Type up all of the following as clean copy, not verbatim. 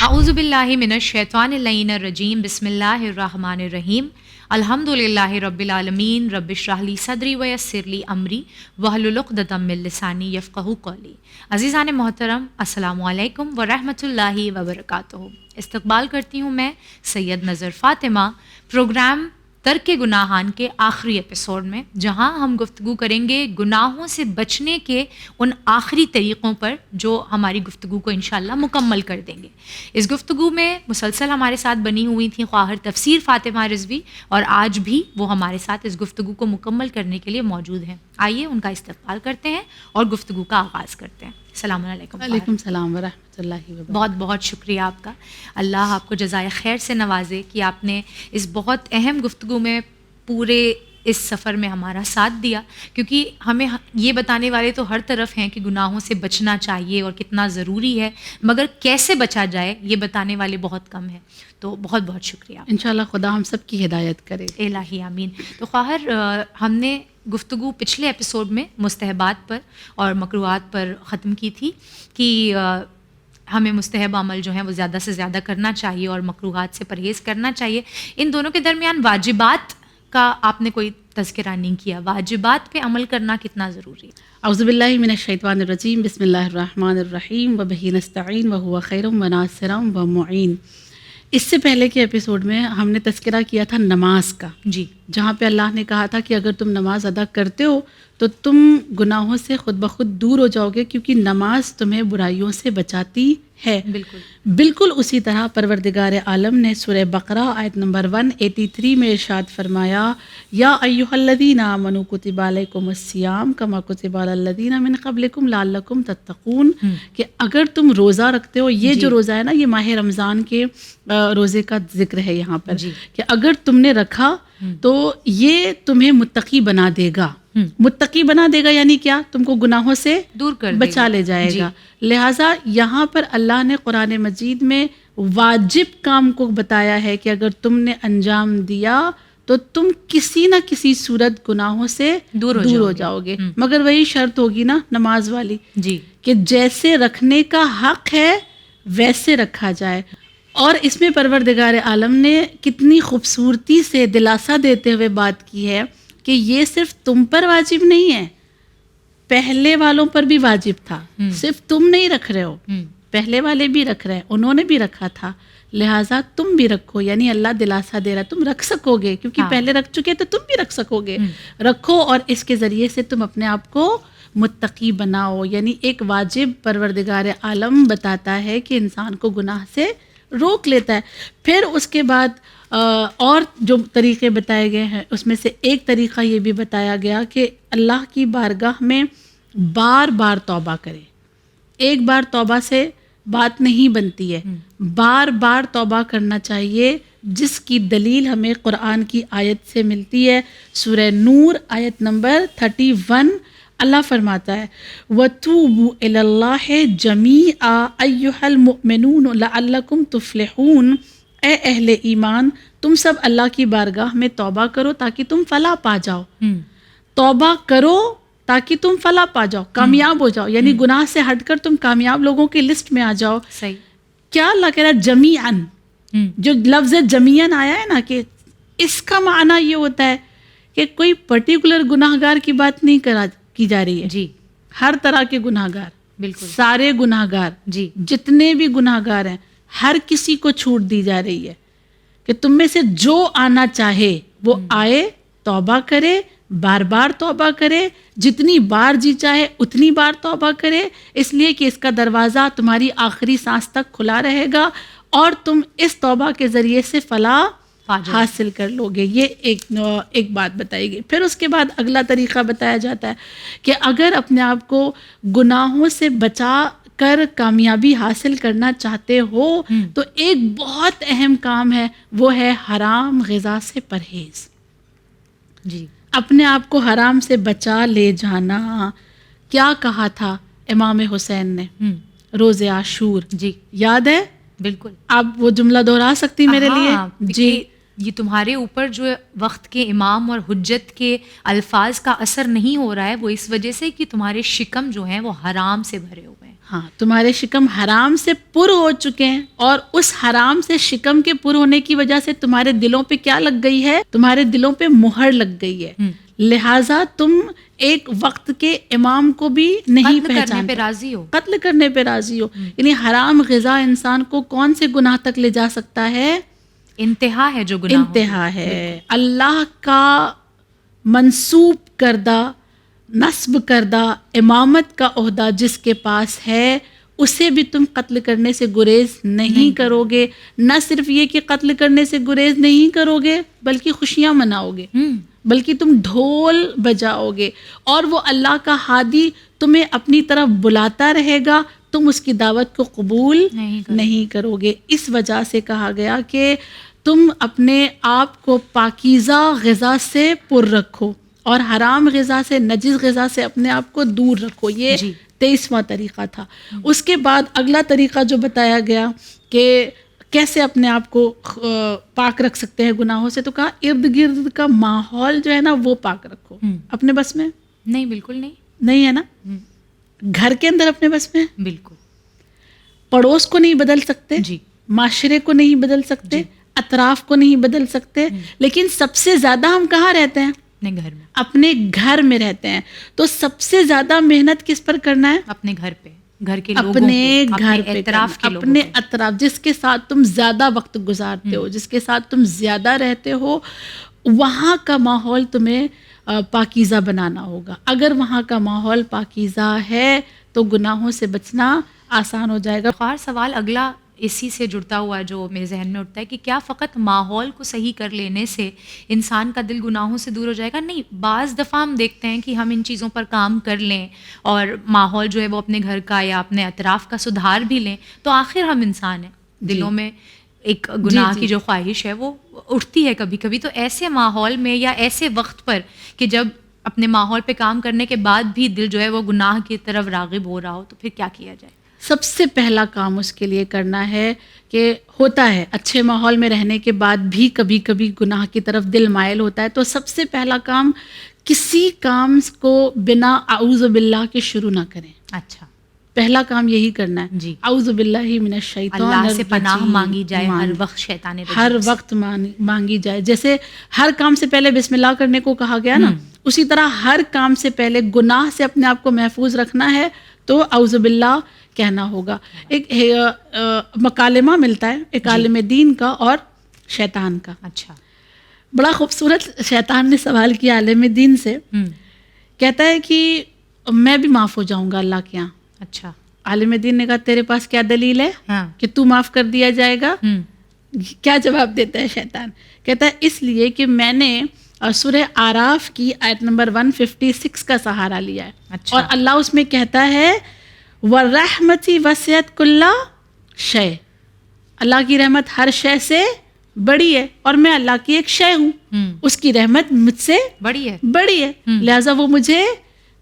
اعوذ باللہ من الشیطان اللعین الرجیم بسم اللہ الرحمن الرحیم الحمدللہ رب العالمین رب اشرح لی صدری ویسر لی امری واحلل عقدۃ من لسانی یفقہوا قولی. عزیزان محترم، السلام علیکم ورحمۃ اللہ وبرکاتہ. استقبال کرتی ہوں میں سید نظر فاطمہ پروگرام ترک گناہان کے آخری ایپیسوڈ میں، جہاں ہم گفتگو کریں گے گناہوں سے بچنے کے ان آخری طریقوں پر جو ہماری گفتگو کو انشاءاللہ مکمل کر دیں گے. اس گفتگو میں مسلسل ہمارے ساتھ بنی ہوئی تھیں خواہر تفسیر فاطمہ رضوی، اور آج بھی وہ ہمارے ساتھ اس گفتگو کو مکمل کرنے کے لیے موجود ہیں. آئیے ان کا استقبال کرتے ہیں اور گفتگو کا آغاز کرتے ہیں. السلام علیکم. وعلیکم السلام ورحمۃ اللہ وبرکاتہ. بہت بہت شکریہ آپ کا. اللہ آپ کو جزائے خیر سے نوازے کہ آپ نے اس بہت اہم گفتگو میں پورے اس سفر میں ہمارا ساتھ دیا، کیونکہ ہمیں یہ بتانے والے تو ہر طرف ہیں کہ گناہوں سے بچنا چاہیے اور کتنا ضروری ہے، مگر کیسے بچا جائے یہ بتانے والے بہت کم ہیں. تو بہت بہت شکریہ. انشاءاللہ خدا ہم سب کی ہدایت کرے. الہی آمین. تو خواہر، ہم نے گفتگو پچھلے ایپیسوڈ میں مستحبات پر اور مکروہات پر ختم کی تھی کہ ہمیں مستحب عمل جو ہیں وہ زیادہ سے زیادہ کرنا چاہیے اور مکروہات سے پرہیز کرنا چاہیے. ان دونوں کے درمیان واجبات کا آپ نے کوئی تذکرہ نہیں کیا. واجبات پہ عمل کرنا کتنا ضروری ہے؟ اعوذ باللہ من الشیطان الرجیم بسم اللہ الرحمن الرحیم وبہ نستعین وہو خیر وناصر ومعین. اس سے پہلے کے ایپیسوڈ میں ہم نے تذکرہ کیا تھا نماز کا، جی، جہاں پہ اللہ نے کہا تھا کہ اگر تم نماز ادا کرتے ہو تو تم گناہوں سے خود بخود دور ہو جاؤ گے، کیونکہ نماز تمہیں برائیوں سے بچاتی ہے. بالکل اسی طرح پروردگار عالم نے سورہ بقرہ آیت نمبر 183 میں ارشاد فرمایا، یا ایھا الذین آمنوا کتب علیکم الصیام کما کتب علی الذین من قبلکم لعلکم تتقون، کہ اگر تم روزہ رکھتے ہو، یہ جو روزہ ہے نا، یہ ماہ رمضان کے روزے کا ذکر ہے یہاں پر، کہ اگر تم نے رکھا تو یہ تمہیں متقی بنا دے گا. متقی بنا دے گا یعنی کیا؟ تم کو گناہوں سے دور کر بچا لے جائے گا. لہٰذا یہاں پر اللہ نے قرآن مجید میں واجب کام کو بتایا ہے کہ اگر تم نے انجام دیا تو تم کسی نہ کسی صورت گناہوں سے دور ہو جاؤ گے. مگر وہی شرط ہوگی نا نماز والی، جی، کہ جیسے رکھنے کا حق ہے ویسے رکھا جائے. اور اس میں پروردگار عالم نے کتنی خوبصورتی سے دلاسا دیتے ہوئے بات کی ہے کہ یہ صرف تم پر واجب نہیں ہے، پہلے والوں پر بھی واجب تھا. صرف تم نہیں رکھ رہے ہو، پہلے والے بھی رکھ رہے ہیں، انہوں نے بھی رکھا تھا، لہٰذا تم بھی رکھو. یعنی اللہ دلاسا دے رہا تم رکھ سکو گے، کیونکہ پہلے رکھ چکے تو تم بھی رکھ سکو گے. رکھو اور اس کے ذریعے سے تم اپنے آپ کو متقی بناؤ. یعنی ایک واجب پروردگار عالم بتاتا ہے کہ انسان کو گناہ سے روک لیتا ہے. پھر اس کے بعد اور جو طریقے بتائے گئے ہیں اس میں سے ایک طریقہ یہ بھی بتایا گیا کہ اللہ کی بارگاہ میں بار بار توبہ کرے. ایک بار توبہ سے بات نہیں بنتی ہے، بار بار توبہ کرنا چاہیے، جس کی دلیل ہمیں قرآن کی آیت سے ملتی ہے. سورہ نور آیت نمبر 31 اللہ فرماتا ہے، وَتُوبُوا إِلَى اللَّهِ جَمِيعًا أَيُّهَا الْمُؤْمِنُونَ لَعَلَّكُمْ تُفْلِحُونَ. اے اہل ایمان، تم سب اللہ کی بارگاہ میں توبہ کرو تاکہ تم فلاح پا جاؤ. توبہ کرو تاکہ تم فلاح پا جاؤ، کامیاب ہو جاؤ. یعنی گناہ سے ہٹ کر تم کامیاب لوگوں کی لسٹ میں آ جاؤ. صحیح. کیا اللہ کہہ رہا ہے؟ جمیعاً. جو لفظ جمیعاً آیا ہے نا، کہ اس کا معنی یہ ہوتا ہے کہ کوئی پرٹیکولر گناہ گار کی بات نہیں کی جا رہی ہے. جی، ہر طرح کے گناہ گار، بالکل سارے گناہ گار، جی، جتنے بھی گناہ گار ہیں، ہر کسی کو چھوٹ دی جا رہی ہے کہ تم میں سے جو آنا چاہے وہ آئے، توبہ کرے، بار بار توبہ کرے، جتنی بار جی چاہے اتنی بار توبہ کرے، اس لیے کہ اس کا دروازہ تمہاری آخری سانس تک کھلا رہے گا اور تم اس توبہ کے ذریعے سے فلاح حاصل کر لو گے. یہ ایک بات بتائی گئی. پھر اس کے بعد اگلا طریقہ بتایا جاتا ہے کہ اگر اپنے آپ کو گناہوں سے بچا کر کامیابی حاصل کرنا چاہتے ہو تو ایک بہت اہم کام ہے، وہ ہے حرام غذا سے پرہیز. جی، اپنے آپ کو حرام سے بچا لے جانا. کیا کہا تھا امام حسین نے روز عاشور؟ جی یاد ہے؟ بالکل. آپ وہ جملہ دہرا سکتی میرے لیے؟ جی. یہ تمہارے اوپر جو وقت کے امام اور حجت کے الفاظ کا اثر نہیں ہو رہا ہے، وہ اس وجہ سے کہ تمہارے شکم جو ہیں وہ حرام سے بھرے ہوئے ہیں. ہاں تمہارے شکم حرام سے پر ہو چکے ہیں، اور اس حرام سے شکم کے پر ہونے کی وجہ سے تمہارے دلوں پہ کیا لگ گئی ہے؟ تمہارے دلوں پہ مہر لگ گئی ہے، لہٰذا تم ایک وقت کے امام کو بھی نہیں پہچانتے، قتل کرنے پہ راضی ہو۔ یعنی حرام غذا انسان کو کون سے گناہ تک لے جا سکتا ہے؟ انتہا ہے جو گناہ، انتہا ہے۔ اللہ کا منسوب کردہ، نصب کردہ امامت کا عہدہ جس کے پاس ہے، اسے بھی تم قتل کرنے سے گریز نہیں کرو گے۔ نہ صرف یہ کہ قتل کرنے سے گریز نہیں کرو گے، بلکہ خوشیاں مناؤ گے، بلکہ تم ڈھول بجاؤ گے، اور وہ اللہ کا ہادی تمہیں اپنی طرف بلاتا رہے گا، تم اس کی دعوت کو قبول نہیں کرو گے۔ اس وجہ سے کہا گیا کہ تم اپنے آپ کو پاکیزہ غذا سے پر رکھو، اور حرام غذا سے، نجس غذا سے اپنے آپ کو دور رکھو۔ یہ 23واں طریقہ تھا۔ اس کے بعد اگلا طریقہ جو بتایا گیا کہ کیسے اپنے آپ کو پاک رکھ سکتے ہیں گناہوں سے، تو کہا ارد گرد کا ماحول جو ہے نا وہ پاک رکھو۔ اپنے بس میں نہیں، بالکل نہیں ہے نا۔ گھر کے اندر اپنے بس میں بالکل، پڑوس کو نہیں بدل سکتے، معاشرے کو نہیں بدل سکتے، اطراف کو نہیں بدل سکتے، لیکن سب سے زیادہ ہم کہاں رہتے ہیں؟ گھر میں، اپنے گھر میں رہتے ہیں۔ تو سب سے زیادہ محنت کس پر کرنا ہے؟ اپنے گھر پہ، گھر کے لوگوں اپنے پہ، گھر اپنے پہ اطراف کے لوگوں اپنے پہ، اطراف، جس کے ساتھ تم زیادہ وقت گزارتے ہو، جس کے ساتھ تم زیادہ رہتے ہو، وہاں کا ماحول تمہیں پاکیزہ بنانا ہوگا۔ اگر وہاں کا ماحول پاکیزہ ہے تو گناہوں سے بچنا آسان ہو جائے گا۔ خیر سوال اگلا اسی سے جڑتا ہوا جو میرے ذہن میں اٹھتا ہے کہ کیا فقط ماحول کو صحیح کر لینے سے انسان کا دل گناہوں سے دور ہو جائے گا؟ نہیں، بعض دفعہ ہم دیکھتے ہیں کہ ہم ان چیزوں پر کام کر لیں اور ماحول جو ہے وہ اپنے گھر کا یا اپنے اطراف کا سدھار بھی لیں، تو آخر ہم انسان ہیں، دلوں میں ایک گناہ کی جو خواہش ہے وہ اٹھتی ہے کبھی کبھی۔ تو ایسے ماحول میں یا ایسے وقت پر کہ جب اپنے ماحول پہ کام کرنے کے بعد بھی دل جو ہے وہ گناہ کی طرف راغب ہو رہا ہو، تو پھر کیا کیا جائے؟ سب سے پہلا کام اس کے لیے کرنا ہے کہ ہوتا ہے اچھے ماحول میں رہنے کے بعد بھی کبھی کبھی گناہ کی طرف دل مائل ہوتا ہے، تو سب سے پہلا کام، کسی کام کو بنا اعوذ باللہ کے شروع نہ کریں۔ اچھا، پہلا کام یہی کرنا ہے، جی، اعوذ باللہ من الشیطان الرجیم، اللہ سے پناہ مانگی جائے ہر وقت شیطان الرجیم، ہر وقت مانگی جائے۔ جیسے ہر کام سے پہلے بسم اللہ کرنے کو کہا گیا نا، اسی طرح ہر کام سے پہلے گناہ سے اپنے آپ کو محفوظ رکھنا ہے تو اعوذ باللہ کہنا ہوگا۔ ایک مکالمہ ملتا ہے ایک عالم دین کا اور شیطان کا۔ اچھا، بڑا خوبصورت شیطان نے سوال کیا عالم دین سے، کہتا ہے کہ میں بھی معاف ہو جاؤں گا اللہ کے یہاں۔ اچھا، عالم دین نے کہا تیرے پاس کیا دلیل ہے کہ تو معاف کر دیا جائے گا؟ کیا جواب دیتا ہے شیطان؟ کہتا ہے اس لیے کہ میں نے سورہ آراف کی آیت نمبر 156 کا سہارا لیا ہے، اور اللہ اس میں کہتا ہے وَرَحْمَتِي وَسِعَتْ كُلَّ شَيْءٍ، اللہ کی رحمت ہر شے سے بڑی ہے، اور میں اللہ کی ایک شے ہوں، اس کی رحمت مجھ سے بڑی ہے، لہٰذا وہ مجھے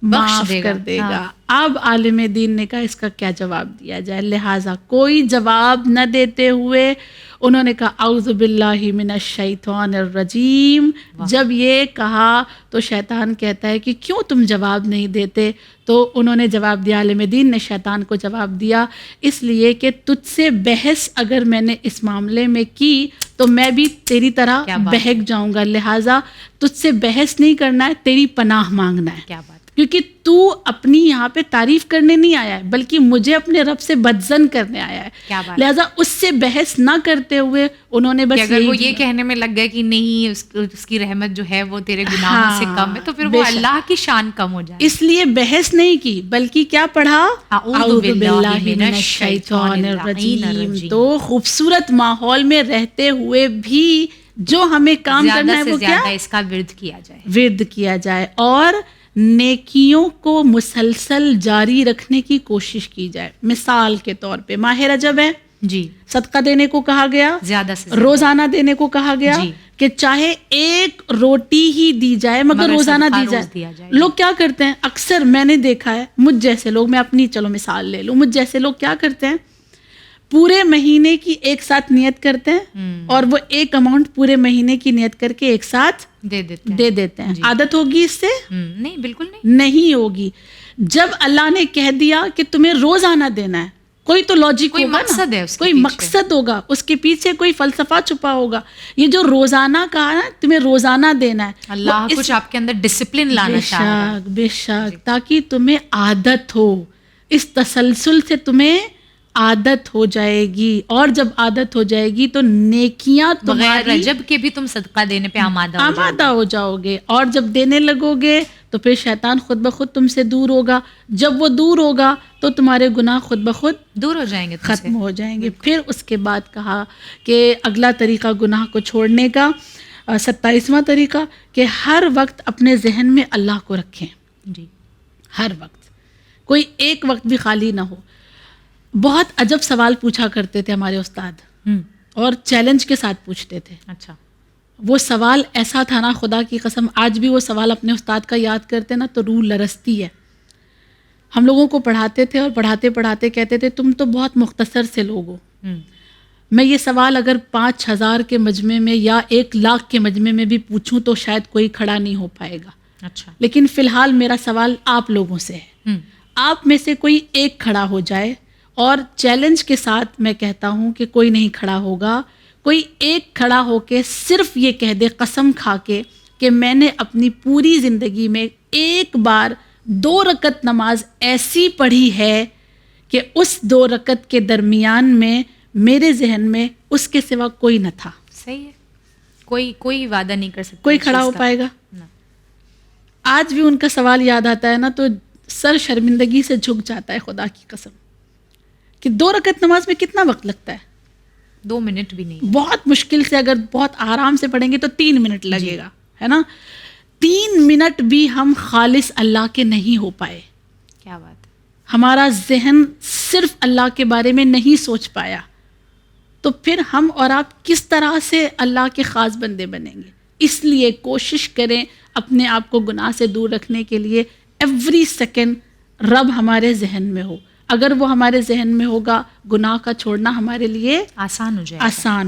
معاف کر دے گا۔ اب عالم دین نے کہا اس کا کیا جواب دیا جائے، لہٰذا کوئی جواب نہ دیتے ہوئے انہوں نے کہا اعوذ باللہ من الشیطان الرجیم۔ جب یہ کہا تو شیطان کہتا ہے کہ کیوں تم جواب نہیں دیتے؟ تو انہوں نے جواب دیا، عالم دین نے شیطان کو جواب دیا، اس لیے کہ تجھ سے بحث اگر میں نے اس معاملے میں کی تو میں بھی تیری طرح بہک جاؤں گا، لہٰذا تجھ سے بحث نہیں کرنا ہے، تیری پناہ مانگنا ہے۔ کیا بات، کیونکہ تو اپنی یہاں پہ تعریف کرنے نہیں آیا ہے، بلکہ مجھے اپنے رب سے بدظن کرنے آیا ہے، لہٰذا اس سے بحث نہ کرتے ہوئے انہوں نے بس اگر وہ یہ کہنے میں لگ گیا کہ نہیں اس کی رحمت جو ہے وہ تیرے گناہوں سے کم ہے، تو پھر وہ اللہ کی شان کم ہو جائے، اس لیے بحث نہیں کی بلکہ کیا پڑھا اعوذ باللہ من الشیطان الرجیم۔ تو خوبصورت ماحول میں رہتے ہوئے بھی جو ہمیں کام کرنا ہے وہ کیا، اس کا ورد کیا جائے، اور نیکیوں کو مسلسل جاری رکھنے کی کوشش کی جائے۔ مثال کے طور پہ ماہ رجب ہے، جی، صدقہ دینے کو کہا گیا، زیادہ سے روزانہ دینے کو کہا گیا، کہ چاہے ایک روٹی ہی دی جائے مگر روزانہ دی جائے۔ لوگ کیا کرتے ہیں، اکثر میں نے دیکھا ہے، مجھ جیسے لوگ، میں اپنی چلو مثال لے لوں، مجھ جیسے لوگ کیا کرتے ہیں، پورے مہینے کی ایک ساتھ نیت کرتے ہیں اور وہ ایک اماؤنٹ پورے مہینے کی نیت کر کے ایک ساتھ دے دیتے ہیں. عادت ہوگی اس سے؟ نہیں، بالکل نہیں ہوگی. جب اللہ نے کہہ دیا کہ تمہیں روزانہ دینا ہے، کوئی تو لاجک کوئی ہوگا، مقصد ہے اس کے کوئی پیچھے. مقصد ہوگا، اس کے پیچھے کوئی فلسفہ چھپا ہوگا. یہ جو روزانہ کہا نا تمہیں روزانہ دینا ہے، اللہ کچھ آپ کے اندر ڈسپلن لانا چاہ رہا ہے. بے شک تاکہ تمہیں عادت ہو، اس تسلسل سے تمہیں عادت ہو جائے گی، اور جب عادت ہو جائے گی تو نیکیاں بغیر تمہاری رجب کے بھی تم صدقہ دینے پہ آمادہ ہو جاؤ گے، اور جب دینے لگو گے تو پھر شیطان خود بخود تم سے دور ہوگا. جب وہ دور ہوگا تو تمہارے گناہ خود بخود دور ہو جائیں گے، ختم ہو جائیں گے. پھر اس کے بعد کہا کہ اگلا طریقہ گناہ کو چھوڑنے کا 27واں طریقہ کہ ہر وقت اپنے ذہن میں اللہ کو رکھیں. جی، ہر وقت، کوئی ایک وقت بھی خالی نہ ہو. بہت عجب سوال پوچھا کرتے تھے ہمارے استاد، اور چیلنج کے ساتھ پوچھتے تھے. اچھا، وہ سوال ایسا تھا نا، خدا کی قسم آج بھی وہ سوال اپنے استاد کا یاد کرتے نا تو روح لرزتی ہے. ہم لوگوں کو پڑھاتے تھے اور پڑھاتے پڑھاتے کہتے تھے تم تو بہت مختصر سے لوگ ہو. میں یہ سوال اگر 5000 کے مجمع میں یا 1,00,000 کے مجمع میں بھی پوچھوں تو شاید کوئی کھڑا نہیں ہو پائے گا. اچھا، لیکن فی الحال میرا سوال آپ لوگوں سے ہے. آپ میں سے کوئی ایک کھڑا ہو جائے، اور چیلنج کے ساتھ میں کہتا ہوں کہ کوئی نہیں کھڑا ہوگا، کوئی ایک کھڑا ہو کے صرف یہ کہہ دے قسم کھا کے کہ میں نے اپنی پوری زندگی میں ایک بار 2 رکعت نماز ایسی پڑھی ہے کہ اس 2 رکعت کے درمیان میں میرے ذہن میں اس کے سوا کوئی نہ تھا. صحیح ہے، کوئی وعدہ نہیں کر سکتا کوئی کھڑا ہو پائے گا؟ آج بھی ان کا سوال یاد آتا ہے نا تو سر شرمندگی سے جھک جاتا ہے خدا کی قسم کہ 2 رکعت نماز میں کتنا وقت لگتا ہے؟ 2 منٹ بھی نہیں. بہت مشکل سے، اگر بہت آرام سے پڑھیں گے تو 3 منٹ لگے گا، ہے نا. 3 منٹ بھی ہم خالص اللہ کے نہیں ہو پائے. کیا بات ہے. ہمارا ذہن صرف اللہ کے بارے میں نہیں سوچ پایا، تو پھر ہم اور آپ کس طرح سے اللہ کے خاص بندے بنیں گے؟ اس لیے کوشش کریں اپنے آپ کو گناہ سے دور رکھنے کے لیے ایوری سیکنڈ رب ہمارے ذہن میں ہو. اگر وہ ہمارے ذہن میں ہوگا گناہ کا چھوڑنا ہمارے لیے آسان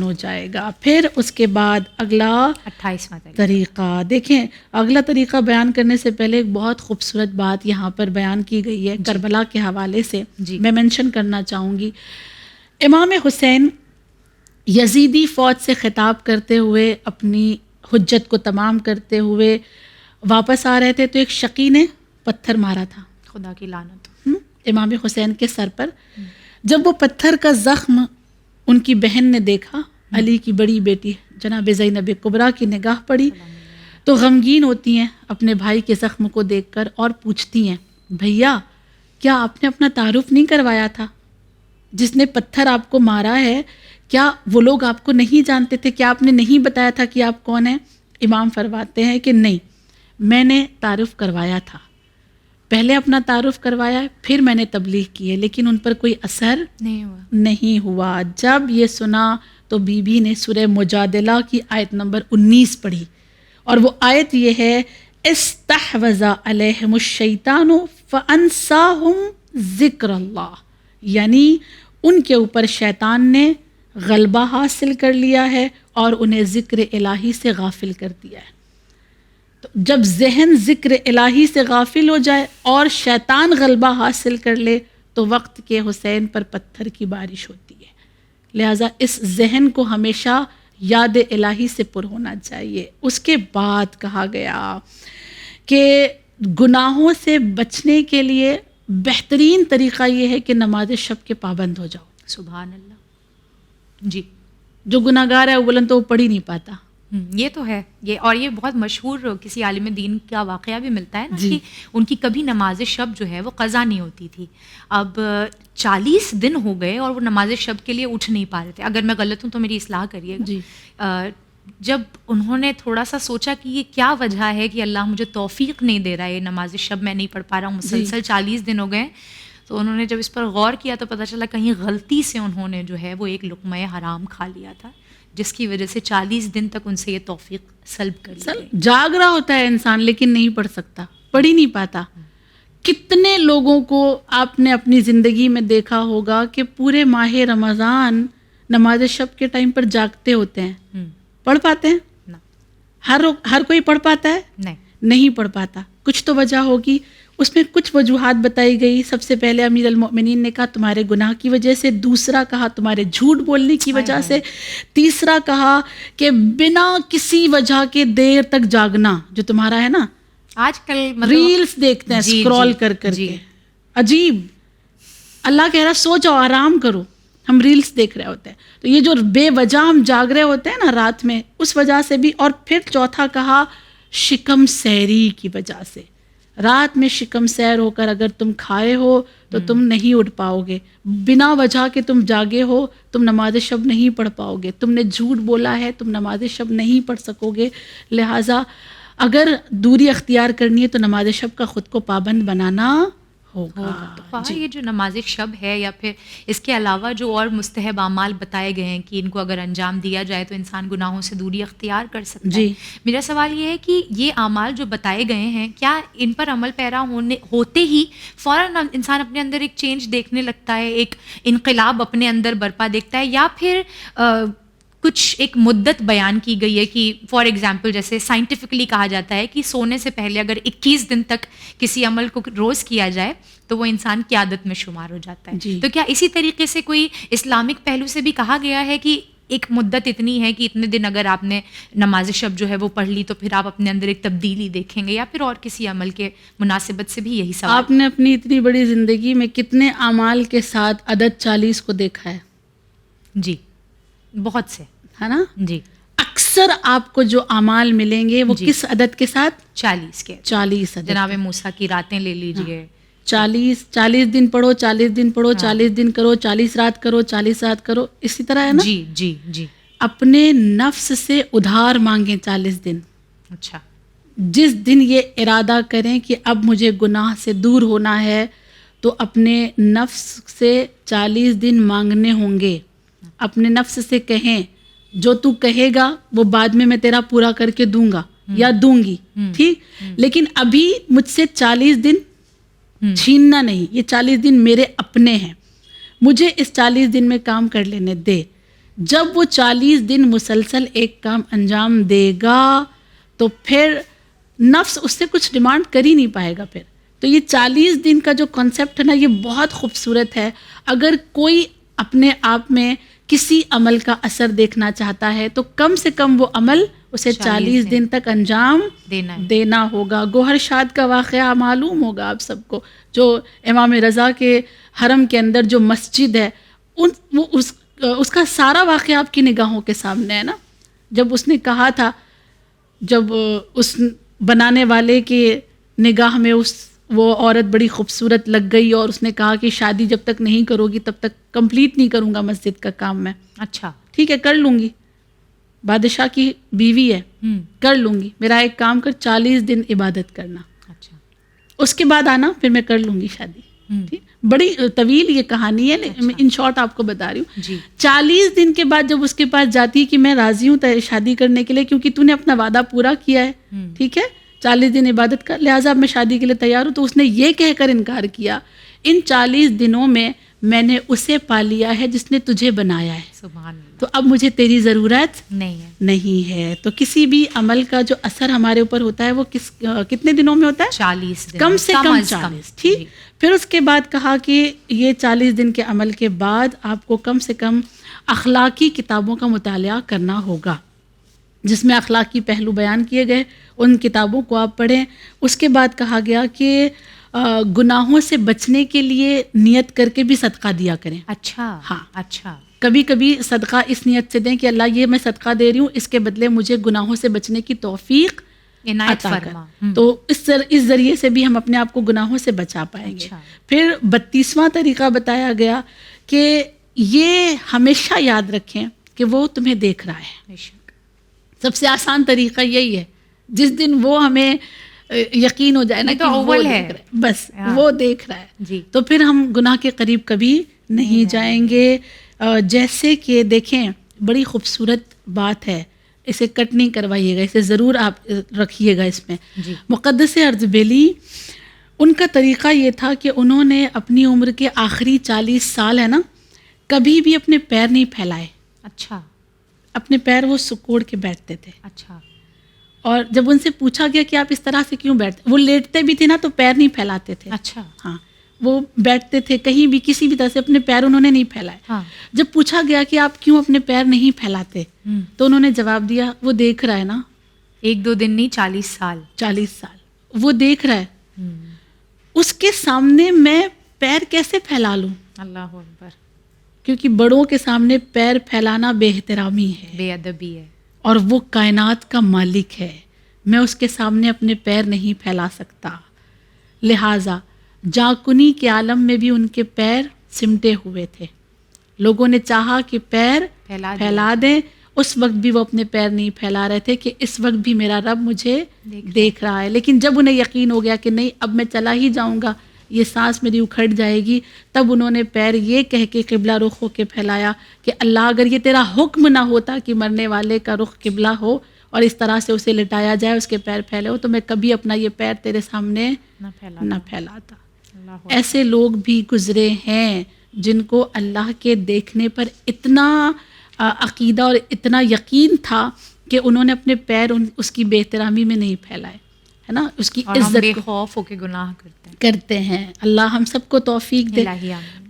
ہو جائے گا. پھر اس کے بعد اگلا 28واں طریقہ دیکھیں. اگلا طریقہ بیان کرنے سے پہلے ایک بہت خوبصورت بات یہاں پر بیان کی گئی ہے کربلا کے حوالے سے. میں مینشن کرنا چاہوں گی. امام حسین یزیدی فوج سے خطاب کرتے ہوئے، اپنی حجت کو تمام کرتے ہوئے واپس آ رہے تھے تو ایک شقی نے پتھر مارا تھا. خدا کی لعنت امام حسین کے سر پر. جب وہ پتھر کا زخم ان کی بہن نے دیکھا، علی کی بڑی بیٹی جناب زینب کبریٰ کی نگاہ پڑی تو غمگین ہوتی ہیں اپنے بھائی کے زخم کو دیکھ کر اور پوچھتی ہیں بھیا کیا آپ نے اپنا تعارف نہیں کروایا تھا؟ جس نے پتھر آپ کو مارا ہے کیا وہ لوگ آپ کو نہیں جانتے تھے؟ کیا آپ نے نہیں بتایا تھا کہ آپ کون ہیں؟ امام فرماتے ہیں کہ نہیں، میں نے تعارف کروایا تھا، پہلے اپنا تعارف کروایا پھر میں نے تبلیغ کی ہے، لیکن ان پر کوئی اثر نہیں ہوا. جب یہ سنا تو بی بی نے سورہ مجادلہ کی آیت نمبر 19 پڑھی، اور وہ آیت یہ ہے استحوذ علیہم الشیطان فانساہم ذکر اللہ، یعنی ان کے اوپر شیطان نے غلبہ حاصل کر لیا ہے اور انہیں ذکر الہی سے غافل کر دیا ہے. تو جب ذہن ذکر الہی سے غافل ہو جائے اور شیطان غلبہ حاصل کر لے تو وقت کے حسین پر پتھر کی بارش ہوتی ہے. لہٰذا اس ذہن کو ہمیشہ یاد الہی سے پر ہونا چاہیے. اس کے بعد کہا گیا کہ گناہوں سے بچنے کے لیے بہترین طریقہ یہ ہے کہ نماز شب کے پابند ہو جاؤ. سبحان اللہ. جی، جو گناہ گار ہے اولاً تو وہ پڑھ ہی نہیں پاتا. یہ تو ہے. اور یہ بہت مشہور کسی عالم دین کا واقعہ بھی ملتا ہے نا کہ ان کی کبھی نماز شب جو ہے وہ قضا نہیں ہوتی تھی. اب 40 دن ہو گئے اور وہ نماز شب کے لیے اٹھ نہیں پا رہے تھے. اگر میں غلط ہوں تو میری اصلاح کریے گا. جب انہوں نے تھوڑا سا سوچا کہ یہ کیا وجہ ہے کہ اللہ مجھے توفیق نہیں دے رہا ہے، یہ نماز شب میں نہیں پڑھ پا رہا ہوں، مسلسل 40 دن ہو گئے، تو انہوں نے جب اس پر غور کیا تو پتہ چلا کہیں غلطی سے انہوں نے جو ہے وہ ایک لقمہ حرام کھا لیا تھا، جس کی وجہ سے 40 دن تک ان سے یہ توفیق سلب کر لی گئی. جاگ رہا ہوتا ہے انسان لیکن نہیں پڑھ سکتا، پڑھ ہی نہیں پاتا. کتنے لوگوں کو آپ نے اپنی زندگی میں دیکھا ہوگا کہ پورے ماہ رمضان نماز شب کے ٹائم پر جاگتے ہوتے ہیں، پڑھ پاتے ہیں؟ نہ، ہر کوئی پڑھ پاتا ہے؟ نہیں پڑھ پاتا. کچھ تو وجہ ہوگی. اس میں کچھ وجوہات بتائی گئی. سب سے پہلے امیر المؤمنین نے کہا تمہارے گناہ کی وجہ سے، دوسرا کہا تمہارے جھوٹ بولنے کی وجہ سے، تیسرا کہا کہ بنا کسی وجہ کے دیر تک جاگنا جو تمہارا ہے نا، آج کل ریلز دیکھتے ہیں اسکرول کر کے، عجیب. اللہ کہہ رہا سو جاؤ، آرام کرو، ہم ریلز دیکھ رہے ہوتے ہیں. تو یہ جو بے وجہ ہم جاگ رہے ہوتے ہیں نا رات میں، اس وجہ سے بھی. اور پھر چوتھا کہا شکم سیری کی وجہ سے. رات میں شکم سیر ہو کر اگر تم کھائے ہو تو تم نہیں اٹھ پاؤ گے. بنا وجہ کہ تم جاگے ہو تم نماز شب نہیں پڑھ پاؤ گے. تم نے جھوٹ بولا ہے، تم نماز شب نہیں پڑھ سکو گے. لہٰذا اگر دوری اختیار کرنی ہے تو نماز شب کا خود کو پابند بنانا ہوگا. تو یہ جو نماز شب ہے یا پھر اس کے علاوہ جو اور مستحب اعمال بتائے گئے ہیں کہ ان کو اگر انجام دیا جائے تو انسان گناہوں سے دوری اختیار کر سکتا ہے. میرا سوال یہ ہے کہ یہ اعمال جو بتائے گئے ہیں کیا ان پر عمل پیرا ہوتے ہی فوراً انسان اپنے اندر ایک چینج دیکھنے لگتا ہے، ایک انقلاب اپنے اندر برپا دیکھتا ہے، یا پھر کچھ ایک مدت بیان کی گئی ہے کہ فار ایگزامپل جیسے سائنٹیفکلی کہا جاتا ہے کہ سونے سے پہلے اگر 21 دن تک کسی عمل کو روز کیا جائے تو وہ انسان کی عادت میں شمار ہو جاتا ہے. تو کیا اسی طریقے سے کوئی اسلامک پہلو سے بھی کہا گیا ہے کہ ایک مدت اتنی ہے کہ اتنے دن اگر آپ نے نماز شب جو ہے وہ پڑھ لی تو پھر آپ اپنے اندر ایک تبدیلی دیکھیں گے، یا پھر اور کسی عمل کے مناسبت سے بھی یہی سوال؟ آپ نے اپنی اتنی بڑی زندگی میں کتنے اعمال کے ساتھ عدد 40 کو دیکھا ہے؟ جی بہت سے، ہے نا. جی اکثر آپ کو جو اعمال ملیں گے وہ کس عدد کے ساتھ؟ 40 کے. 40 عدد. جناب موسیٰ کی راتیں لے لیجئے، 40 دن پڑھو، 40 دن پڑھو، 40 دن کرو، 40 رات کرو، 40 رات کرو، اسی طرح ہے نا. جی جی جی. اپنے نفس سے ادھار مانگیں 40 دن. اچھا. جس دن یہ ارادہ کریں کہ اب مجھے گناہ سے دور ہونا ہے تو اپنے نفس سے 40 دن مانگنے ہوں گے. اپنے نفس سے کہیں جو تو کہے گا وہ بعد میں تیرا پورا کر کے دوں گا یا دوں گی، ٹھیک، لیکن ابھی مجھ سے 40 دن چھیننا نہیں. یہ 40 دن میرے اپنے ہیں، مجھے اس 40 دن میں کام کر لینے دے. جب وہ 40 دن مسلسل ایک کام انجام دے گا تو پھر نفس اس سے کچھ ڈیمانڈ کر ہی نہیں پائے گا. پھر تو یہ 40 دن کا جو کانسیپٹ ہے نا، یہ بہت خوبصورت ہے. اگر کوئی اپنے آپ میں کسی عمل کا اثر دیکھنا چاہتا ہے تو کم سے کم وہ عمل اسے 40 دن تک انجام دینا ہوگا. گوہر شاد کا واقعہ معلوم ہوگا آپ سب کو، جو امام رضا کے حرم کے اندر جو مسجد ہے، اس کا سارا واقعہ آپ کی نگاہوں کے سامنے ہے نا. جب اس نے کہا تھا، جب اس بنانے والے کے نگاہ میں وہ عورت بڑی خوبصورت لگ گئی اور اس نے کہا کہ شادی جب تک نہیں کرو گی تب تک کمپلیٹ نہیں کروں گا مسجد کا کام میں. اچھا ٹھیک ہے، کر لوں گی، بادشاہ کی بیوی ہے، کر لوں گی، میرا ایک کام کر 40 دن عبادت کرنا. اچھا، اس کے بعد آنا، پھر میں کر لوں گی شادی. بڑی طویل یہ کہانی ہے، ان شارٹ آپ کو بتا رہی ہوں. 40 دن کے بعد جب اس کے پاس جاتی کہ میں راضی ہوں شادی کرنے کے لیے کیونکہ تو نے اپنا وعدہ پورا کیا ہے، ٹھیک ہے، 40 دن عبادت کر، لہٰذا اب میں شادی کے لیے تیار ہوں. تو اس نے یہ کہہ کر انکار کیا، ان 40 دنوں میں میں نے اسے پا لیا ہے جس نے تجھے بنایا ہے. سبحان اللہ. تو اب مجھے تیری ضرورت نہیں ہے. تو کسی بھی عمل کا جو اثر ہمارے اوپر ہوتا ہے وہ کتنے دنوں میں ہوتا ہے؟ 40 دن، کم سے کم 40. ٹھیک. پھر اس کے بعد کہا کہ یہ 40 دن کے عمل کے بعد آپ کو کم سے کم اخلاقی کتابوں کا مطالعہ کرنا ہوگا جس میں اخلاقی پہلو بیان کیے گئے، ان کتابوں کو آپ پڑھیں. اس کے بعد کہا گیا کہ گناہوں سے بچنے کے لیے نیت کر کے بھی صدقہ دیا کریں. اچھا. ہاں. اچھا. کبھی کبھی صدقہ اس نیت سے دیں کہ اللہ یہ میں صدقہ دے رہی ہوں، اس کے بدلے مجھے گناہوں سے بچنے کی توفیق عنایت فرما. تو اس ذریعے سے بھی ہم اپنے آپ کو گناہوں سے بچا پائیں گے. پھر 32واں طریقہ بتایا گیا کہ یہ ہمیشہ یاد رکھیں کہ وہ تمہیں دیکھ رہا ہے. سب سے آسان طریقہ یہی ہے، جس دن وہ ہمیں یقین ہو جائے نا کہ اول ہے، بس وہ دیکھ رہا ہے، تو پھر ہم گناہ کے قریب کبھی نہیں جائیں گے. جیسے کہ دیکھیں، بڑی خوبصورت بات ہے، اسے کٹ نہیں کروائیے گا، اسے ضرور آپ رکھیے گا اس میں. مقدس اردبیلی ان کا طریقہ یہ تھا کہ انہوں نے اپنی عمر کے آخری 40 سال ہے نا کبھی بھی اپنے پیر نہیں پھیلائے. اچھا. اپنے پیر وہ سکوڑ کے بیٹھتے تھے. اچھا. اور جب ان سے پوچھا گیا کہ آپ اس طرح سے کیوں بیٹھتے, وہ لیٹتے بھی تھے نا تو پیر نہیں پھیلاتے تھے. اچھا. ہاں, وہ بیٹھتے تھے کہیں بھی کسی بھی طرح سے اپنے پیر انہوں نے نہیں پھیلائے. ہاں. جب پوچھا گیا کہ آپ کیوں اپنے پیر نہیں پھیلاتے تو انہوں نے جواب دیا, وہ دیکھ رہا ہے نا, 1-2 دن نہیں 40 سال. 40 سال وہ دیکھ رہا ہے, اس کے سامنے میں پیر کیسے پھیلا لوں. اللہ اکبر. کیونکہ بڑوں کے سامنے پیر پھیلانا بے احترامی ہے, بے ادبی ہے, اور وہ کائنات کا مالک ہے. میں اس کے سامنے اپنے پیر نہیں پھیلا سکتا. لہٰذا جاکنی کے عالم میں بھی ان کے پیر سمٹے ہوئے تھے. لوگوں نے چاہا کہ پیر پھیلا دیں, اس وقت بھی وہ اپنے پیر نہیں پھیلا رہے تھے کہ اس وقت بھی میرا رب مجھے دیکھ رہا ہے. لیکن جب انہیں یقین ہو گیا کہ نہیں اب میں چلا ہی جاؤں گا, یہ سانس میری اکھڑ جائے گی, تب انہوں نے پیر یہ کہہ کے قبلہ رخ ہو کے پھیلایا کہ اللہ اگر یہ تیرا حکم نہ ہوتا کہ مرنے والے کا رخ قبلہ ہو اور اس طرح سے اسے لٹایا جائے, اس کے پیر پھیلے ہو, تو میں کبھی اپنا یہ پیر تیرے سامنے نہ پھیلاتا. ایسے لوگ بھی گزرے ہیں جن کو اللہ کے دیکھنے پر اتنا عقیدہ اور اتنا یقین تھا کہ انہوں نے اپنے پیر اس کی بے احترامی میں نہیں پھیلائے, ہے نا, اس کی عزت بے خوف ہو کے گناہ کرتے ہیں. اللہ ہم سب کو توفیق دے.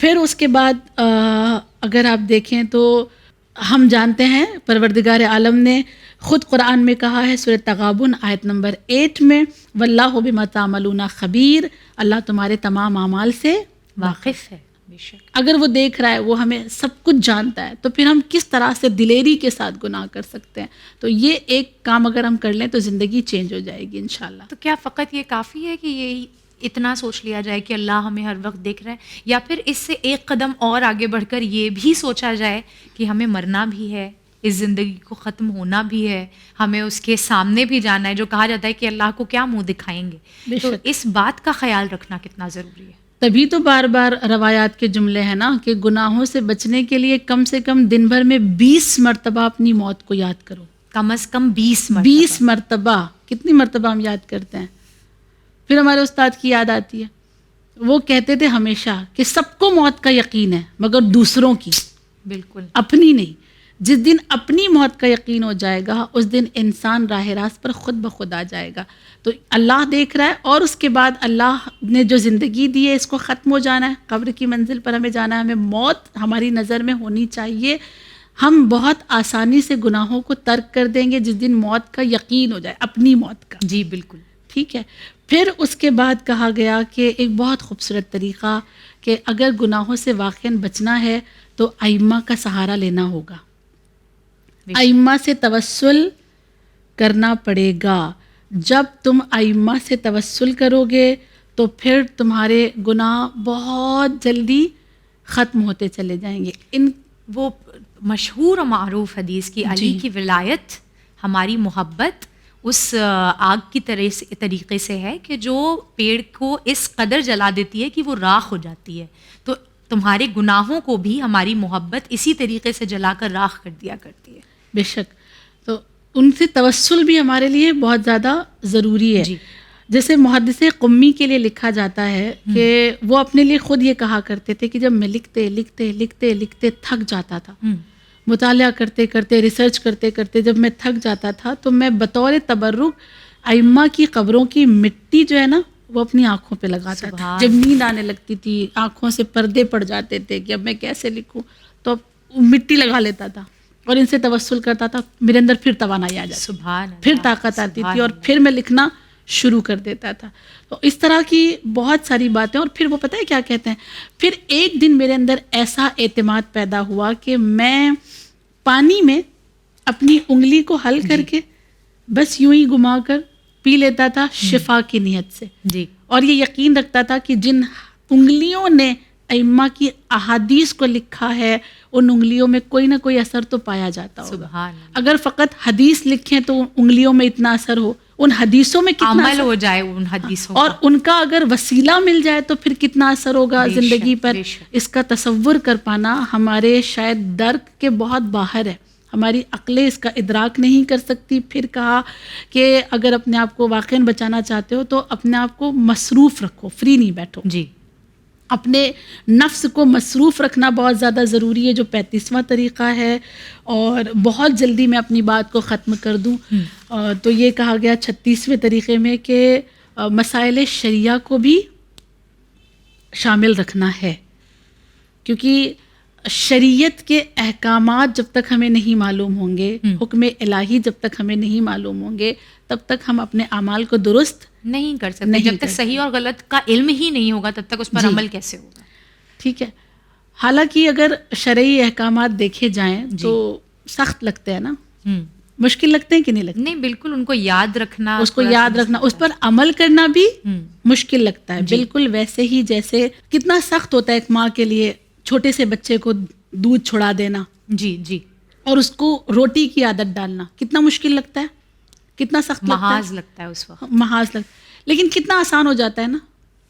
پھر اس کے بعد اگر آپ دیکھیں تو ہم جانتے ہیں پروردگار عالم نے خود قرآن میں کہا ہے سورۃ تغابن آیت نمبر 8 میں, واللہ بما تعملون خبیر, اللہ تمہارے تمام اعمال سے واقف ہے. اگر وہ دیکھ رہا ہے, وہ ہمیں سب کچھ جانتا ہے, تو پھر ہم کس طرح سے دلیری کے ساتھ گناہ کر سکتے ہیں. تو یہ ایک کام اگر ہم کر لیں تو زندگی چینج ہو جائے گی انشاءاللہ. تو کیا فقط یہ کافی ہے کہ یہ اتنا سوچ لیا جائے کہ اللہ ہمیں ہر وقت دیکھ رہا ہے, یا پھر اس سے ایک قدم اور آگے بڑھ کر یہ بھی سوچا جائے کہ ہمیں مرنا بھی ہے, اس زندگی کو ختم ہونا بھی ہے, ہمیں اس کے سامنے بھی جانا ہے, جو کہا جاتا ہے کہ اللہ کو کیا منہ دکھائیں گے. تو اس بات کا خیال رکھنا کتنا ضروری ہے. تبھی تو بار بار روایات کے جملے ہیں نا کہ گناہوں سے بچنے کے لیے کم سے کم دن بھر میں 20 مرتبہ اپنی موت کو یاد کرو. کم از کم 20 مرتبہ. کتنی مرتبہ ہم یاد کرتے ہیں. پھر ہمارے استاد کی یاد آتی ہے, وہ کہتے تھے ہمیشہ کہ سب کو موت کا یقین ہے مگر دوسروں کی, بالکل اپنی نہیں. جس دن اپنی موت کا یقین ہو جائے گا اس دن انسان راہ راست پر خود بخود آ جائے گا. تو اللہ دیکھ رہا ہے, اور اس کے بعد اللہ نے جو زندگی دی ہے اس کو ختم ہو جانا ہے, قبر کی منزل پر ہمیں جانا ہے, ہمیں موت ہماری نظر میں ہونی چاہیے. ہم بہت آسانی سے گناہوں کو ترک کر دیں گے جس دن موت کا یقین ہو جائے, اپنی موت کا. جی بالکل ٹھیک ہے. پھر اس کے بعد کہا گیا کہ ایک بہت خوبصورت طریقہ کہ اگر گناہوں سے واقعاً بچنا ہے تو ائمہ کا سہارا لینا ہوگا. ائمہ سے توسل کرنا پڑے گا. جب تم ائمہ سے توسل کرو گے تو پھر تمہارے گناہ بہت جلدی ختم ہوتے چلے جائیں گے. وہ مشہور و معروف حدیث کی علی کی ولایت, ہماری محبت اس آگ کی طریقے سے ہے کہ جو پیڑ کو اس قدر جلا دیتی ہے کہ وہ راخ ہو جاتی ہے. تو تمہارے گناہوں کو بھی ہماری محبت اسی طریقے سے جلا کر راخ کر دیا کرتی ہے. بے شک. تو ان سے توسل بھی ہمارے لیے بہت زیادہ ضروری ہے. جیسے محدث قمی کے لیے لکھا جاتا ہے کہ وہ اپنے لیے خود یہ کہا کرتے تھے کہ جب میں لکھتے لکھتے لکھتے لکھتے تھک جاتا تھا, مطالعہ کرتے کرتے ریسرچ کرتے کرتے جب میں تھک جاتا تھا تو میں بطور تبرک ائمہ کی قبروں کی مٹی جو ہے نا وہ اپنی آنکھوں پہ لگاتا تھا. جب نیند آنے لگتی تھی, آنکھوں سے پردے پڑ جاتے تھے کہ اب میں کیسے لکھوں, تو مٹی لگا لیتا تھا اور ان سے توسل کرتا تھا, میرے اندر پھر توانائی آ جاتی, سبحان اللہ, پھر طاقت آتی تھی اور پھر میں لکھنا شروع کر دیتا تھا. تو اس طرح کی بہت ساری باتیں. اور پھر وہ پتہ ہے کیا کہتے ہیں, پھر ایک دن میرے اندر ایسا اعتماد پیدا ہوا کہ میں پانی میں اپنی انگلی کو حل کر کے بس یوں ہی گھما کر پی لیتا تھا شفا کی نیت سے. جی. اور یہ یقین رکھتا تھا کہ جن انگلیوں نے ائمہ کی احادیث کو لکھا ہے ان انگلیوں میں کوئی نہ کوئی اثر تو پایا جاتا ہوگا. اگر فقط حدیث لکھیں تو انگلیوں میں اتنا اثر ہو, ان حدیثوں میں کتنا عمل ہو جائے ان حدیثوں اور ان کا اگر وسیلہ مل جائے تو پھر کتنا اثر ہوگا زندگی پر. اس کا تصور کر پانا ہمارے شاید درک کے بہت باہر ہے. ہماری عقلیں اس کا ادراک نہیں کر سکتی. پھر کہا کہ اگر اپنے آپ کو واقعاً بچانا چاہتے ہو تو اپنے آپ کو مصروف رکھو, فری نہیں بیٹھو. جی, اپنے نفس کو مصروف رکھنا بہت زیادہ ضروری ہے, جو 35واں طریقہ ہے. اور بہت جلدی میں اپنی بات کو ختم کر دوں تو یہ کہا گیا 36ویں طریقے میں کہ مسائل شریعہ کو بھی شامل رکھنا ہے, کیونکہ شریعت کے احکامات جب تک ہمیں نہیں معلوم ہوں گے, حکم الہی جب تک ہمیں نہیں معلوم ہوں گے, تب تک ہم اپنے اعمال کو درست نہیں کر سکتے. جب تک صحیح اور غلط کا علم ہی نہیں ہوگا تب تک اس پر عمل کیسے ہوگا؟ ٹھیک ہے. حالانکہ اگر شرعی احکامات دیکھے جائیں تو سخت لگتے ہیں نا, مشکل لگتے ہیں کہ نہیں لگتے؟ نہیں, بالکل. ان کو یاد رکھنا, اس کو یاد رکھنا, اس پر عمل کرنا بھی مشکل لگتا ہے. بالکل ویسے ہی جیسے کتنا سخت ہوتا ہے ایک ماں کے لیے چھوٹے سے بچے کو دودھ چھڑا دینا, جی جی, اور اس کو روٹی کی عادت ڈالنا, کتنا مشکل لگتا ہے, کتنا سخت محاذ لگتا ہے اس وقت, محاذ لگتا ہے. لیکن کتنا آسان ہو جاتا ہے نا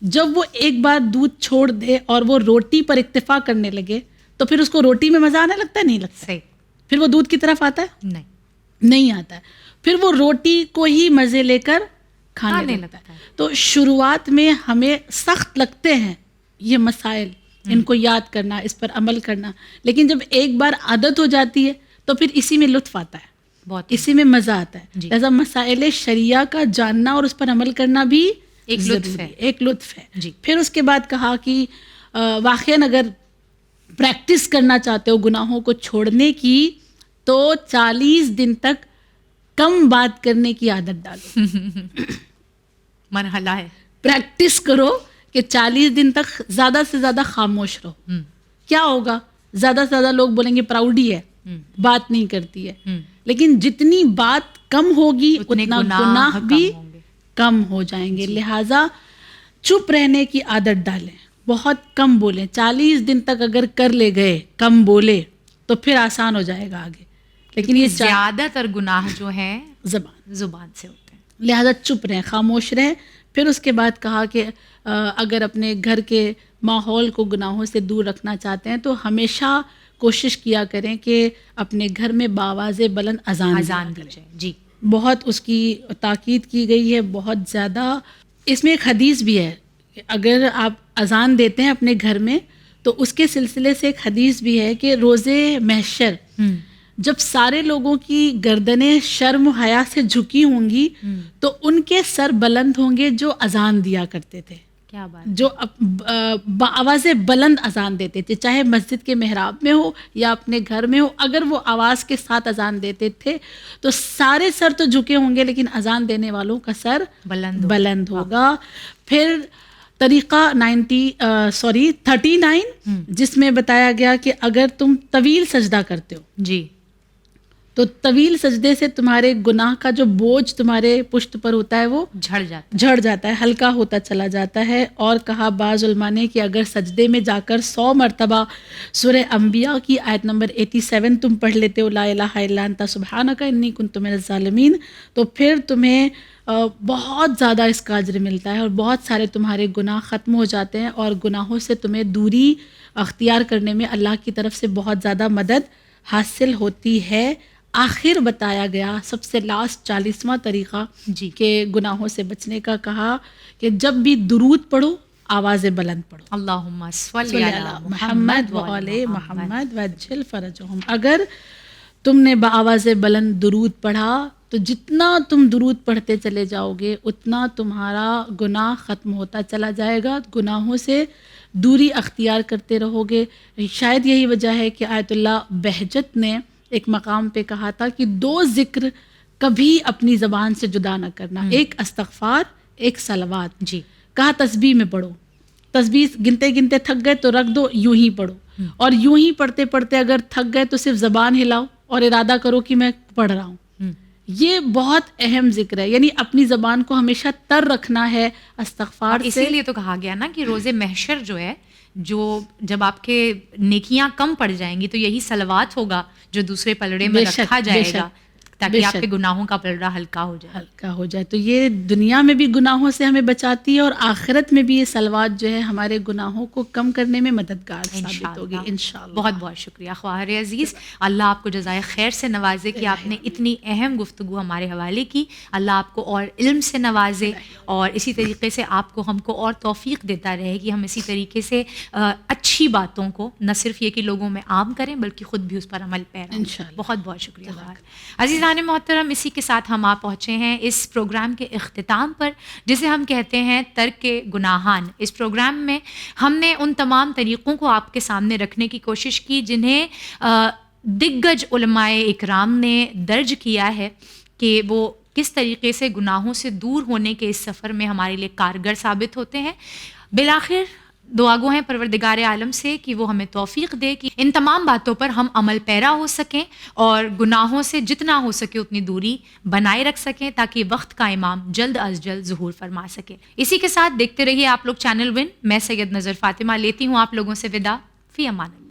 جب وہ ایک بار دودھ چھوڑ دے اور وہ روٹی پر اکتفا کرنے لگے, تو پھر اس کو روٹی میں مزہ آنے لگتا ہے, نہیں لگتا؟ صحیح. پھر وہ دودھ کی طرف آتا ہے؟ نہیں آتا ہے. پھر وہ روٹی کو ہی مزے لے کر کھانے لگتا ہے. تو شروعات میں ہمیں سخت لگتے ہیں یہ مسائل, ان کو یاد کرنا, اس پر عمل کرنا, لیکن جب ایک بار عادت ہو جاتی ہے تو پھر اسی میں لطف آتا ہے, بہت اسی میں مزہ آتا ہے. لہٰذا مسائل شریعہ کا جاننا اور اس پر عمل کرنا بھی ایک لطف ہے, ایک لطف ہے. پھر اس کے بعد کہا کہ واقعاً اگر پریکٹس کرنا چاہتے ہو گناہوں کو چھوڑنے کی تو 40 دن تک کم بات کرنے کی عادت ڈالو. مرحلہ ہے, پریکٹس کرو کہ 40 دن تک زیادہ سے زیادہ خاموش رہو. کیا ہوگا؟ زیادہ سے زیادہ لوگ بولیں گے پراؤڈی ہے, بات نہیں کرتی ہے, لیکن جتنی بات کم ہوگی اتنا گناہ بھی کم ہو جائیں گے. لہٰذا چپ رہنے کی عادت ڈالیں, بہت کم بولیں. 40 دن تک اگر کر لے گئے کم بولے تو پھر آسان ہو جائے گا آگے. لیکن یہ زیادہ تر گناہ جو ہیں زبان سے ہوتے ہیں, لہٰذا چپ رہیں, خاموش رہیں. پھر اس کے بعد کہا کہ اگر اپنے گھر کے ماحول کو گناہوں سے دور رکھنا چاہتے ہیں تو ہمیشہ کوشش کیا کریں کہ اپنے گھر میں باواز بلند اذان دی جائے. جی, بہت اس کی تاکید کی گئی ہے, بہت زیادہ. اس میں ایک حدیث بھی ہے کہ اگر آپ اذان دیتے ہیں اپنے گھر میں تو اس کے سلسلے سے ایک حدیث بھی ہے کہ روز محشر جب سارے لوگوں کی گردنیں شرم و حیا سے جھکی ہوں گی تو ان کے سر بلند ہوں گے جو اذان دیا کرتے تھے. کیا بات, جو آواز بلند اذان دیتے تھے, چاہے مسجد کے محراب میں ہو یا اپنے گھر میں ہو. اگر وہ آواز کے ساتھ اذان دیتے تھے تو سارے سر تو جھکے ہوں گے لیکن اذان دینے والوں کا سر بلند ہوگا. پھر طریقہ 39 جس میں بتایا گیا کہ اگر تم طویل سجدہ کرتے ہو جی, تو طویل سجدے سے تمہارے گناہ کا جو بوجھ تمہارے پشت پر ہوتا ہے وہ جھڑ جاتا ہے, ہلکا ہوتا چلا جاتا ہے. اور کہا بعض علماء نے کہ اگر سجدے میں جا کر 100 مرتبہ سورہ انبیاء کی آیت نمبر 87 تم پڑھ لیتے ہو, لا الہ الا انت سبحانک انی کنت من الظالمین, تو پھر تمہیں بہت زیادہ اس کا اجر ملتا ہے اور بہت سارے تمہارے گناہ ختم ہو جاتے ہیں اور گناہوں سے تمہیں دوری اختیار کرنے میں اللہ کی طرف سے بہت زیادہ مدد حاصل ہوتی ہے. آخر بتایا گیا سب سے لاسٹ 40واں طریقہ کہ گناہوں سے بچنے کا کہا کہ جب بھی درود پڑھو آواز بلند پڑھو, اللہم صلی علی محمد و آل محمد وعجل فرجہم. اگر تم نے بآواز بلند درود پڑھا تو جتنا تم درود پڑھتے چلے جاؤ گے اتنا تمہارا گناہ ختم ہوتا چلا جائے گا, گناہوں سے دوری اختیار کرتے رہو گے. شاید یہی وجہ ہے کہ آیت اللہ بہجت نے ایک مقام پہ کہا تھا کہ 2 ذکر کبھی اپنی زبان سے جدا نہ کرنا, ایک استغفار, ایک صلوات. جی, کہا تسبیح میں پڑھو, تسبیح گنتے گنتے تھک گئے تو رکھ دو, یوں ہی پڑھو, اور یوں ہی پڑھتے پڑھتے اگر تھک گئے تو صرف زبان ہلاؤ اور ارادہ کرو کہ میں پڑھ رہا ہوں. یہ بہت اہم ذکر ہے, یعنی اپنی زبان کو ہمیشہ تر رکھنا ہے استغفار سے. اسی لیے تو کہا گیا نا کہ روز محشر جو ہے, جو جب آپ کے نیکیاں کم پڑ جائیں گی تو یہی صلوات ہوگا جو دوسرے پلڑے میں رکھا جائے گا تاکہ آپ کے گناہوں کا پلڑا ہلکا ہو جائے. ہلکا ہو جائے. تو یہ دنیا میں بھی گناہوں سے ہمیں بچاتی ہے اور آخرت میں بھی یہ صلوات جو ہے ہمارے گناہوں کو کم کرنے میں مددگار ثابت ہوگی انشاءاللہ. بہت بہت شکریہ خواہر عزیز. اللہ آپ کو جزائے خیر سے نوازے کہ آپ نے اتنی اہم گفتگو ہمارے حوالے کی. اللہ آپ کو اور علم سے نوازے اور اسی طریقے سے آپ کو ہم کو اور توفیق دیتا رہے کہ ہم اسی طریقے سے اچھی باتوں کو نہ صرف یہ کہ لوگوں میں عام کریں بلکہ خود بھی اس پر عمل پیرا. بہت بہت شکریہ خواہر. عزیزان محترم، اسی کے ساتھ ہم آپ پہنچے ہیں اس پروگرام کے اختتام پر جسے ہم کہتے ہیں ترک گناہان. اس پروگرام میں ہم نے ان تمام طریقوں کو آپ کے سامنے رکھنے کی کوشش کی جنہیں دگج علماء اکرام نے درج کیا ہے کہ وہ کس طریقے سے گناہوں سے دور ہونے کے اس سفر میں ہمارے لیے کارگر ثابت ہوتے ہیں. بالآخر دعا گو ہیں پروردگار عالم سے کہ وہ ہمیں توفیق دے کہ ان تمام باتوں پر ہم عمل پیرا ہو سکیں اور گناہوں سے جتنا ہو سکے اتنی دوری بنائے رکھ سکیں تاکہ وقت کا امام جلد از جلد ظہور فرما سکے. اسی کے ساتھ دیکھتے رہیے آپ لوگ چینل ون. میں سید نظر فاطمہ لیتی ہوں آپ لوگوں سے وداع. فی امان اللہ.